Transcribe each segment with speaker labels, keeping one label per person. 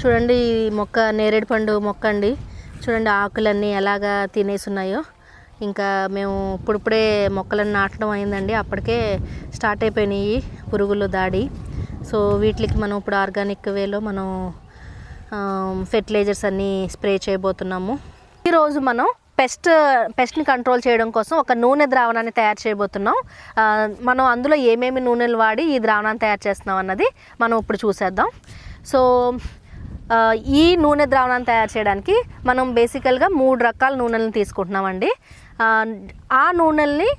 Speaker 1: చూడండి ఈ మొక్క నేరేడు పండు మొక్క అండి. చూడండి ఆకులన్నీ ఎలాగా తినేస్తున్నాయో. ఇంకా మేము ఇప్పుడిప్పుడే మొక్కలను నాటడం అయిందండి. అప్పటికే స్టార్ట్ అయిపోయినాయి పురుగులు దాడి. సో వీటికి మనం ఇప్పుడు ఆర్గానిక్ వేలో మనం ఫెర్టిలైజర్స్ అన్నీ స్ప్రే చేయబోతున్నాము. ఈరోజు మనం పెస్ట్ని కంట్రోల్ చేయడం కోసం ఒక నూనె ద్రావణాన్ని తయారు చేయబోతున్నాం. మనం అందులో ఏమేమి నూనెలు వాడి ఈ ద్రావణాన్ని తయారు చేస్తున్నాం అన్నది మనం ఇప్పుడు చూసేద్దాం. సో ఈ నూనె ద్రావణాన్ని తయారు చేయడానికి మనం బేసికల్గా 3 రకాల నూనెలను తీసుకుంటున్నామండి. ఆ నూనెల్ని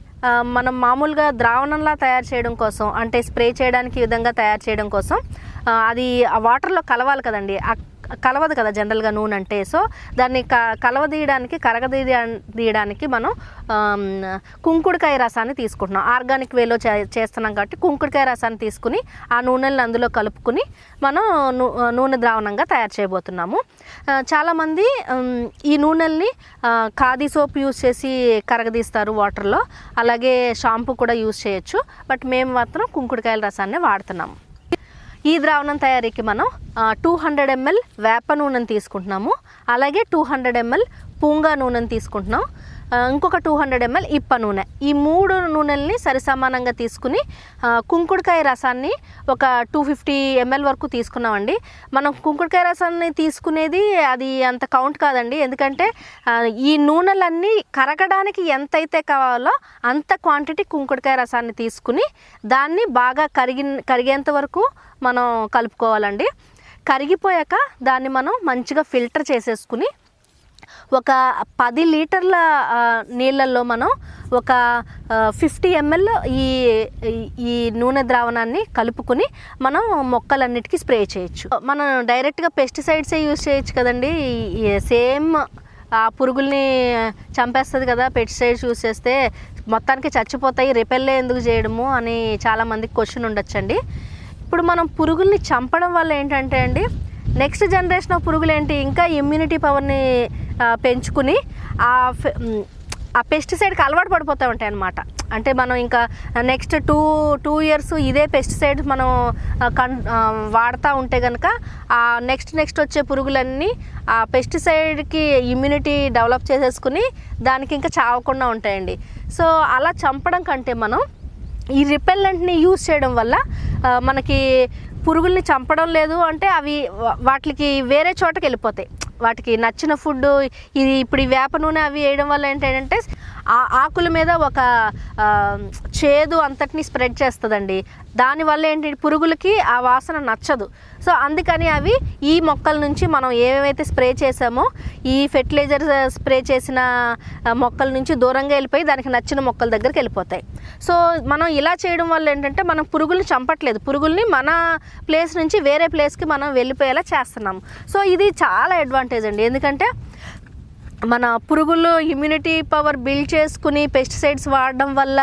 Speaker 1: మనం మామూలుగా ద్రావణంలా తయారు చేయడం కోసం, అంటే స్ప్రే చేయడానికి ఈ విధంగా తయారు చేయడం కోసం అది ఆ వాటర్లో కలవాలి కదండి. కలవదు కదా జనరల్గా నూనె అంటే. సో దాన్ని కరగదీయడానికి మనం కుంకుడుకాయ రసాన్ని తీసుకుంటున్నాం. ఆర్గానిక్ వేలో చేస్తున్నాం కాబట్టి కుంకుడుకాయ రసాన్ని తీసుకుని ఆ నూనెలను అందులో కలుపుకుని మనం నూనె ద్రావణంగా తయారు చేయబోతున్నాము. చాలామంది ఈ నూనెల్ని ఖాదీ సోప్ యూజ్ చేసి కరగదీస్తారు వాటర్లో, అలాగే షాంపూ కూడా యూజ్ చేయొచ్చు. బట్ మేము మాత్రం కుంకుడుకాయల రసాన్ని వాడుతున్నాము. ఈ ద్రావణం తయారీకి మనం 200 ml వేప నూనెను తీసుకుంటున్నాము. అలాగే 200 ml పూంగా నూనెను తీసుకుంటున్నాం. ఇంకొక 200 ml ఇప్ప నూనె. ఈ 3 నూనెల్ని సరిసమానంగా తీసుకుని కుంకుడుకాయ రసాన్ని ఒక 250 ml వరకు తీసుకున్నామండి. మనం కుంకుడుకాయ రసాన్ని తీసుకునేది అది అంత కౌంట్ కాదండి. ఎందుకంటే ఈ నూనెలన్నీ కరగడానికి ఎంతైతే కావాలో అంత క్వాంటిటీ కుంకుడుకాయ రసాన్ని తీసుకుని దాన్ని బాగా కరిగేంత వరకు మనం కలుపుకోవాలండి. కరిగిపోయాక దాన్ని మనం మంచిగా ఫిల్టర్ చేసేసుకుని ఒక 10 లీటర్ల నీళ్ళల్లో మనం ఒక 50 ml ఈ నూనె ద్రావణాన్ని కలుపుకుని మనం మొక్కలన్నిటికీ స్ప్రే చేయొచ్చు. మనం డైరెక్ట్గా పెస్టిసైడ్సే యూజ్ చేయొచ్చు కదండి. సేమ్ ఆ పురుగుల్ని చంపేస్తుంది కదా పెస్టిసైడ్స్ యూజ్ చేస్తే, మొత్తానికి చచ్చిపోతాయి, రిపెల్లే ఎందుకు చేయడము అని చాలామందికి క్వశ్చన్ ఉండొచ్చండి. ఇప్పుడు మనం పురుగుల్ని చంపడం వల్ల ఏంటంటే అండి, నెక్స్ట్ జనరేషన్ ఆఫ్ పురుగులు ఏంటి, ఇంకా ఇమ్యూనిటీ పవర్ని పెంచుకుని ఆ పెస్టిసైడ్కి అలవాటు పడిపోతూ ఉంటాయి అన్నమాట. అంటే మనం ఇంకా నెక్స్ట్ టూ ఇయర్స్ ఇదే పెస్టిసైడ్స్ మనం వాడుతూ ఉంటే కనుక ఆ నెక్స్ట్ వచ్చే పురుగులన్నీ ఆ పెస్టిసైడ్కి ఇమ్యూనిటీ డెవలప్ చేసేసుకుని దానికి ఇంకా చావకుండా ఉంటాయండి. సో అలా చంపడం కంటే మనం ఈ రిపెల్లెంట్ని యూజ్ చేయడం వల్ల మనకి పురుగుల్ని చంపడం లేదు అంటే అవి వాటికి వేరే చోటకి వెళ్ళిపోతాయి. వాటికి నచ్చిన ఫుడ్ ఇది ఇప్పుడు ఈ వేప నూనె అవి వేయడం వల్ల ఏంటంటే ఆ ఆకుల మీద ఒక చేదు అంతటిని స్ప్రెడ్ చేస్తుందండి. దానివల్ల ఏంటి పురుగులకి ఆ వాసన నచ్చదు. సో అందుకని అవి ఈ మొక్కల నుంచి మనం ఏవైతే స్ప్రే చేసామో ఈ ఫెర్టిలైజర్ స్ప్రే చేసిన మొక్కల నుంచి దూరంగా వెళ్ళిపోయి దానికి నచ్చిన మొక్కల దగ్గరికి వెళ్ళిపోతాయి. సో మనం ఇలా చేయడం వల్ల ఏంటంటే మనం పురుగుల్ని చంపట్లేదు, పురుగుల్ని మన ప్లేస్ నుంచి వేరే ప్లేస్కి మనం వెళ్ళిపోయేలా చేస్తున్నాము. సో ఇది చాలా అడ్వాంటేజ్ అండి. ఎందుకంటే మన పురుగుల్లో ఇమ్యూనిటీ పవర్ బిల్డ్ చేసుకుని పెస్టిసైడ్స్ వాడడం వల్ల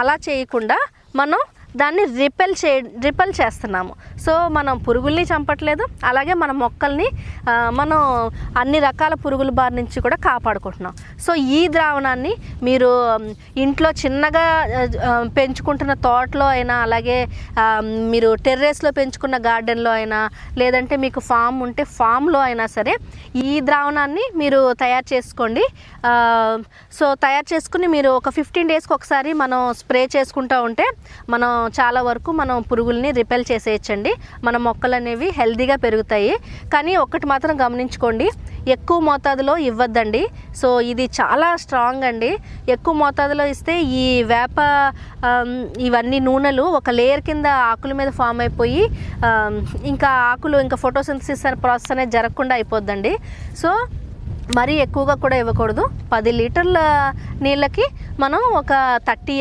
Speaker 1: అలా చేయకుండా మనం దాన్ని రిపెల్ చేస్తున్నాము. సో మనం పురుగుల్ని చంపట్లేదు, అలాగే మన మొక్కల్ని మనం అన్ని రకాల పురుగుల బారి నుంచి కూడా కాపాడుకుంటున్నాం. సో ఈ ద్రావణాన్ని మీరు ఇంట్లో చిన్నగా పెంచుకుంటున్న తోటలో అయినా, అలాగే మీరు టెర్రస్లో పెంచుకున్న గార్డెన్లో అయినా, లేదంటే మీకు ఫామ్ ఉంటే ఫామ్లో అయినా సరే ఈ ద్రావణాన్ని మీరు తయారు చేసుకోండి. సో తయారు చేసుకుని మీరు ఒక 15 డేస్కి ఒకసారి మనం స్ప్రే చేసుకుంటూ ఉంటే మనం చాలా వరకు మనం పురుగుల్ని రిపెల్ చేసేయచ్చండి. మన మొక్కలు అనేవి హెల్తీగా పెరుగుతాయి. కానీ ఒక్కటి మాత్రం గమనించుకోండి, ఎక్కువ మోతాదులో ఇవ్వద్దండి. సో ఇది చాలా స్ట్రాంగ్ అండి. ఎక్కువ మోతాదులో ఇస్తే ఈ వేప ఇవన్నీ నూనెలు ఒక లేయర్ కింద ఆకుల మీద ఫామ్ అయిపోయి ఇంకా ఆకులు ఇంకా ఫోటోసింథసిస్ అనే ప్రాసెస్ అనేది జరగకుండా అయిపోద్దండి. సో మరీ ఎక్కువగా కూడా ఇవ్వకూడదు. 10 లీటర్ల నీళ్ళకి మనం ఒక 50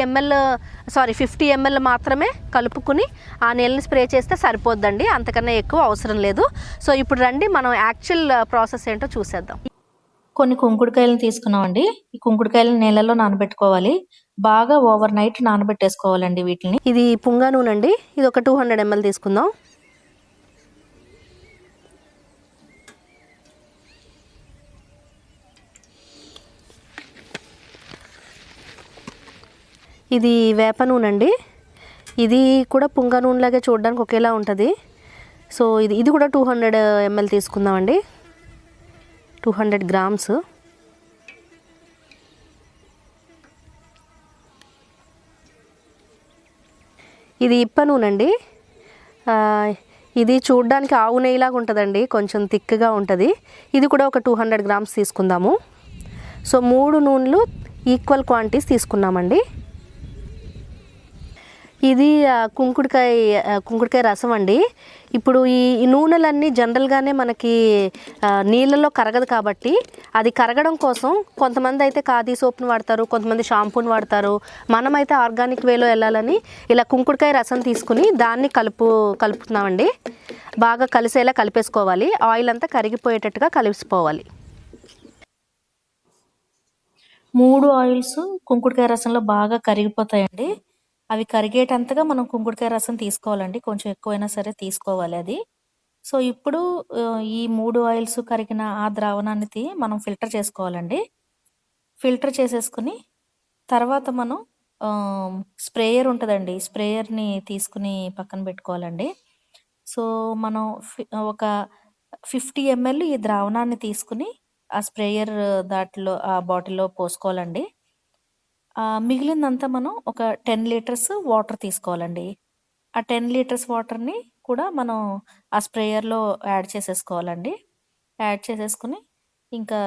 Speaker 1: ml మాత్రమే కలుపుకుని ఆ నీళ్ళని స్ప్రే చేస్తే సరిపోద్దండి, అంతకన్నా ఎక్కువ అవసరం లేదు. సో ఇప్పుడు రండి మనం యాక్చువల్ ప్రాసెస్ ఏంటో చూసేద్దాం.
Speaker 2: కొన్ని కుంకుడుకాయలను తీసుకున్నామండి. ఈ కుంకుడుకాయలను నీళ్ళలో నానబెట్టుకోవాలి. బాగా ఓవర్ నైట్ నానబెట్టేసుకోవాలండి వీటిని.
Speaker 1: ఇది పుంగా నూనె అండి. ఇది ఒక 200 ml తీసుకుందాం. ఇది వేప నూనె అండి. ఇది కూడా పుంగ నూనెలాగే చూడడానికి ఒకేలా ఉంటుంది. సో ఇది కూడా 200 ml తీసుకుందామండి, 200 గ్రామ్స్. ఇది ఇప్ప నూనె అండి. ఇది చూడడానికి ఆవు నెయ్యిలాగా ఉంటుందండి, కొంచెం థిక్గా ఉంటుంది. ఇది కూడా ఒక 200 గ్రామ్స్ తీసుకుందాము. సో 3 నూనెలు ఈక్వల్ క్వాంటిటీస్ తీసుకున్నామండి. ఇది కుంకుడుకాయ రసం అండి. ఇప్పుడు ఈ నూనెలన్నీ జనరల్గానే మనకి నీళ్ళలో కరగదు కాబట్టి అది కరగడం కోసం కొంతమంది అయితే ఖాదీ సోప్ను వాడతారు, కొంతమంది షాంపూని వాడతారు. మనమైతే ఆర్గానిక్ వేలో వెళ్ళాలని ఇలా కుంకుడుకాయ రసం తీసుకుని దాన్ని కలుపుతున్నామండి. బాగా కలిసేలా కలిపేసుకోవాలి. ఆయిల్ అంతా కరిగిపోయేటట్టుగా కలిసిపోవాలి.
Speaker 2: 3 ఆయిల్స్ కుంకుడుకాయ రసంలో బాగా కరిగిపోతాయండి. అవి కరిగేటంతగా మనం కుంకుడుకాయ రసం తీసుకోవాలండి. కొంచెం ఎక్కువైనా సరే తీసుకోవాలి అది. సో ఇప్పుడు ఈ 3 ఆయిల్స్ కరిగిన ఆ ద్రావణాన్ని మనం ఫిల్టర్ చేసుకోవాలండి. ఫిల్టర్ చేసేసుకుని తర్వాత మనం స్ప్రేయర్ ఉంటుందండి, స్ప్రేయర్ని తీసుకుని పక్కన పెట్టుకోవాలండి. సో మనం ఒక 50 ml ఈ ద్రావణాన్ని తీసుకుని ఆ స్ప్రేయర్ ఆ బాటిల్లో పోసుకోవాలండి. మిగిలిందంతా మనం ఒక 10 లీటర్స్ వాటర్ తీసుకోవాలండి. ఆ 10 లీటర్స్ వాటర్ని కూడా మనం ఆ స్ప్రేయర్లో యాడ్ చేసేసుకోవాలండి. యాడ్ చేసేసుకుని ఇంకా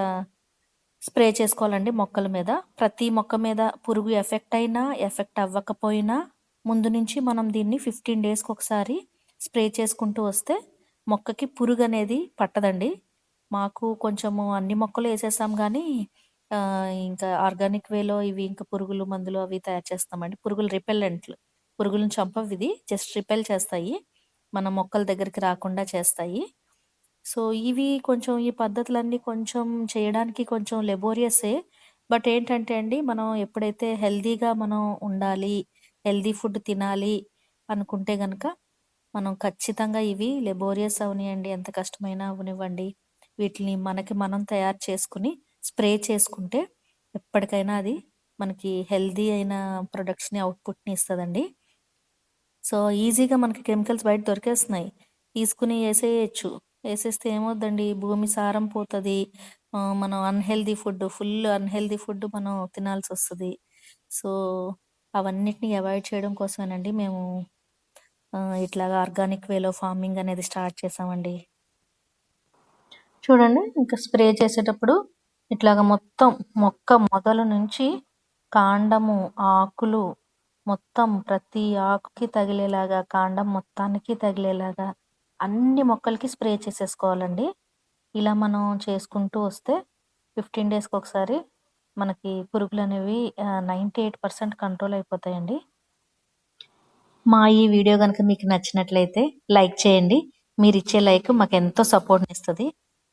Speaker 2: స్ప్రే చేసుకోవాలండి మొక్కల మీద. ప్రతి మొక్క మీద పురుగు ఎఫెక్ట్ అయినా ఎఫెక్ట్ అవ్వకపోయినా ముందు నుంచి మనం దీన్ని 15 డేస్కి ఒకసారి స్ప్రే చేసుకుంటూ వస్తే మొక్కకి పురుగు అనేది పట్టదండి. మాకు కొంచెము అన్ని మొక్కలు వేసేసాం కానీ ఇంకా ఆర్గానిక్ వేలో ఇవి ఇంకా పురుగుల మందులు అవి తయారు చేస్తామండి. పురుగులు రిపెల్లెంట్లు, పురుగులను చంపవి, ఇది జస్ట్ రిపెల్ చేస్తాయి, మన మొక్కల దగ్గరికి రాకుండా చేస్తాయి. సో ఇవి కొంచెం ఈ పద్ధతులన్నీ కొంచెం చేయడానికి కొంచెం లెబోరియసే. బట్ ఏంటంటే అండి, మనం ఎప్పుడైతే హెల్దీగా మనం ఉండాలి, హెల్దీ ఫుడ్ తినాలి అనుకుంటే గనక మనం ఖచ్చితంగా ఇవి లెబోరియస్ అవనివ్వండి, ఎంత కష్టమైనా అవనివ్వండి, వీటిని మనకి మనం తయారు చేసుకుని స్ప్రే చేసుకుంటే ఎప్పటికైనా అది మనకి హెల్దీ అయిన ప్రొడక్ట్స్ని అవుట్పుట్ని ఇస్తుందండి. సో ఈజీగా మనకి కెమికల్స్ బయట దొరికేస్తున్నాయి, తీసుకుని వేసేయచ్చు. వేసేస్తే ఏమవుద్దండి, భూమి సారం పోతుంది, మనం ఫుల్ అన్హెల్దీ ఫుడ్ మనం తినాల్సి వస్తుంది. సో అవన్నిటిని అవాయిడ్ చేయడం కోసమేనండి మేము ఇట్లాగా ఆర్గానిక్ వేలో ఫార్మింగ్ అనేది స్టార్ట్ చేసామండి. చూడండి, ఇంకా స్ప్రే చేసేటప్పుడు ఇట్లాగా మొత్తం మొక్క మొదలు నుంచి కాండము, ఆకులు మొత్తం ప్రతి ఆకుకి తగిలేలాగా, కాండం మొత్తానికి తగిలేలాగా అన్ని మొక్కలకి స్ప్రే చేసేసుకోవాలండి. ఇలా మనం చేసుకుంటూ వస్తే 15 డేస్కి ఒకసారి మనకి పురుగులు అనేవి 98% కంట్రోల్ అయిపోతాయండి. మా ఈ వీడియో కనుక మీకు నచ్చినట్లయితే లైక్ చేయండి. మీరు ఇచ్చే లైక్ మాకు ఎంతో సపోర్ట్ని ఇస్తుంది.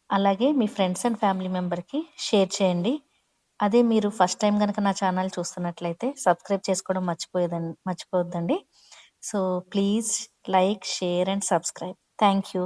Speaker 2: అలాగే మీ ఫ్రెండ్స్ అండ్ ఫ్యామిలీ మెంబర్కి షేర్ చేయండి. అదే మీరు ఫస్ట్ టైం కనుక నా ఛానల్ చూస్తున్నట్లయితే సబ్స్క్రైబ్ చేసుకోవడం మర్చిపోవద్దండి. So please like, share and subscribe. Thank you.